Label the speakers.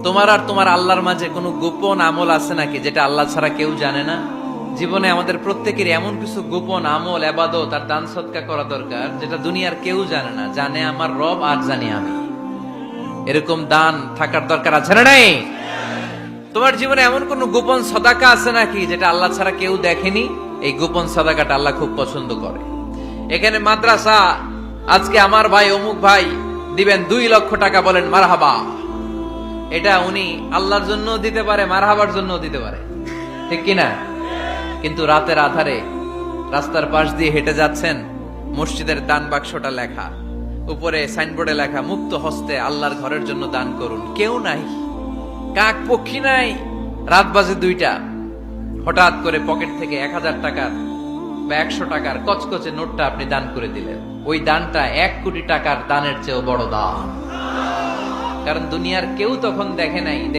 Speaker 1: তোমার আর তোমার আল্লাহর মাঝে কোনো গোপন আমল আছে নাকি যেটা আল্লাহ ছাড়া কেউ জানে না? জীবনে আমাদের প্রত্যেকের এমন কিছু গোপন আমল, ইবাদত আর দান সদকা করা দরকার যেটা দুনিয়ার কেউ জানে না। জানে আমার রব আর জানি আমি। এরকম দান থাকার দরকার আছে না নাই? তোমার জীবনে এমন কোন গোপন সদাকা আছে নাকি যেটা আল্লাহ ছাড়া কেউ দেখেনি? এই গোপন সদাকাটা আল্লাহ খুব পছন্দ করে। এখানে মাদ্রাসা, আজকে আমার ভাই অমুক ভাই দিবেন 2 লক্ষ টাকা, বলেন মারহাবা। এটা উনি আল্লাহর জন্য দিতে পারে, মারহাবার জন্য দিতে পারে, ঠিক কিনা? কিন্তু রাতের আধারে রাস্তার পাশ দিয়ে হেঁটে যাচ্ছেন, মসজিদের দান বাক্সটা লেখা, উপরে সাইনবোর্ডে লেখা মুক্ত হস্তে আল্লাহর ঘরের জন্য দান করুন। কেউ নাই, কাক পক্ষী নাই। রাত বাজে 2টা, হঠাৎ করে পকেট থেকে 1000 টাকার বা 100 টাকার কচকচে নোটটা আপনি দান করে দিলেন। ওই দানটা 1 কোটি টাকার দানের চেয়েও বড় দান। কারণ দুনিয়ার কেউ তখন দেখে নাই